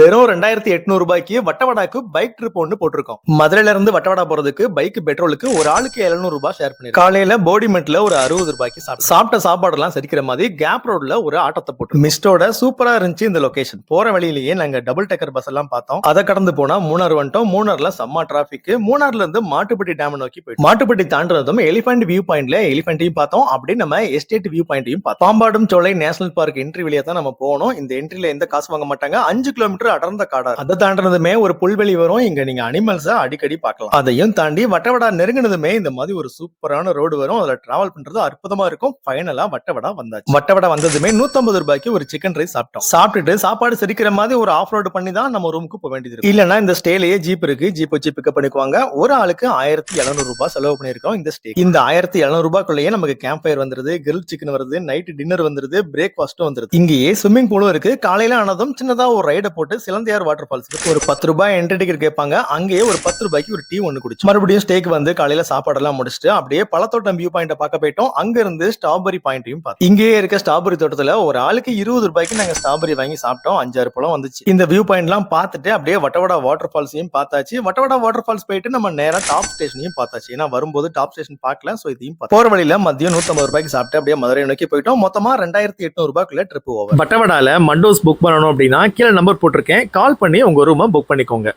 வெறும் 2800 ரூபாய்க்கு வட்டவடாக்கு bike trip ஒன்று போட்டிருக்கோம். மதுரையில இருந்து வட்டவடா போறதுக்கு பைக் பெட்ரோலுக்கு ஒரு ஆளுக்கு 700 ரூபாய் ஷேர் பண்ணி காலையில போடிமெட்ல ஒரு 60 ரூபாய்க்கு சாப்பிட்ட சாப்பாடு எல்லாம் சரிக்கிற மாதிரி கேப் ரோட்ல ஒரு ஆட்டத்தை போட்டு மிஸ்டோட சூப்பரா இருந்துச்சு இந்த லொகேஷன். போற வழியிலேயே நாங்க டபுள் டெக்கர் பஸ் எல்லாம் பார்த்தோம். அதை கடந்து போனா மூணார் வந்துட்டோம். மூணார்ல செம்ம டிராபிக். மூணார்ல இருந்து மாட்டுப்பட்டி டேம் நோக்கி போயிட்டு மாட்டுப்பட்டி தாண்டதும் எலிபென்ட் வியூ பாயிண்ட்ல எலிபென்ட்டையும் பார்த்தோம். அப்படி நம்ம எஸ்டேட் வியூ பாயிண்டையும் பார்த்தோம். பாம்பாடும் சோலை நேஷனல் பார்க் என்ட்ரி வழியா தான் நம்ம போனோம். இந்த என்ட்ரில எந்த காசு வாங்க மாட்டாங்க. 5 கிலோமீட்டர் அடர்ந்த காடா. அதை தாண்டனதுமே ஒரு புல்வெளி வரும். இங்க நீங்க அனிமல்ஸ் அடிக்கடி பார்க்கலாம். அதையும் தாண்டி வட்டவடா நெருங்கினதுமே இந்த மாதிரி ஒரு சூப்பரான ரோடு வரும். அதுல டிராவல் பண்றது அற்புதமா இருக்கும். ஃபைனலா வட்டவடா வந்தாச்சு. வட்டவடா வந்ததுமே 150 ரூபாய்க்கு ஒரு சிக்கன் ரைஸ் சாப்பிட்டோம். சாப்பிட்டுட்டு சாப்பாடு செரிக்கிற மாதிரி ஒரு ஆஃப் ரோடு பண்ணி தான் நம்ம ரூமுக்கு போக வேண்டியது இருக்கு. இல்லன்னா இந்த ஸ்டேலயே ஜீப் இருக்கு. ஜீப் வச்சு பிக்கப் பண்ணிக்குவாங்க. ஒரு ஆளுக்கு 1700 ரூபாய் செலவு பண்ணிருக்கோம் இந்த ஸ்டே. இந்த 1700 ரூபாய்க்குள்ளேயே நமக்கு கேம்ப் ஃபயர் வந்துருது, கிரில் சிக்கன் வருது, நைட் டின்னர் வந்துருது, பிரேக்ஃபாஸ்டும் வந்துருது. இங்கேயே ஸ்விம்மிங் பூலும் இருக்கு. காலையில ஆனதும் சின்னதா ஒரு ரைட போட்டு சிலந்தையார் வாட்டர் ஃபால்ஸ் ஒரு 10 ரூபாய் என்ட்ரி டிக்கெட் கேட்பாங்க. அங்கேயே ஒரு 10 ரூபாய்க்கு ஒரு டீ ஒன்று குடிச்சு மறுபடியும் ஸ்டேக்கு வந்து காலையில சாப்பாடெல்லாம் முடிச்சுட்டு அப்படியே பழத்தோட்டம் வியூ பாயிண்ட பார்க்க போயிட்டோம். அங்க இருந்து ஸ்ட்ராபெரி பாயிண்டையும் பார்த்தோம். இங்கேயே இருக்க ஸ்ட்ராபெரி தோட்டத்துல ஒரு ஆளுக்கு 20 ரூபாய்க்கு நாங்க ஸ்ட்ராபெரி வாங்கி சாப்பிட்டோம். 5-6 பழம் வந்துச்சு. இந்த வியூ பாயிண்ட் எல்லாம் பார்த்துட்டு அப்படியே வட்டவடா வாட்டர் ஃபால்ஸையும் பார்த்தாச்சு. வட்டவடா வாட்டர் ஃபால்ஸ் போயிட்டு நம்ம நேரா டாப் ஸ்டேஷனையும் பார்த்தாச்சு. ஏன்னா வரும்போது டாப் ஸ்டேஷன் பார்க்கல. சோ இதையும் போற வழியில மதியம் 150 ரூபாய்க்கு சாப்பிட்டு அப்படியே மதுரை நோக்கி போயிட்டோம். மொத்தமா 2800 ரூபாய்க்குள்ள ட்ரிப் ஓவர். வட்டவடால மண்டோஸ் புக் பண்ணணும் அப்படின்னா கீழே நம்பர் போட்டிருக்கேன். கால் பண்ணி உங்க ரூமை புக் பண்ணிக்கோங்க.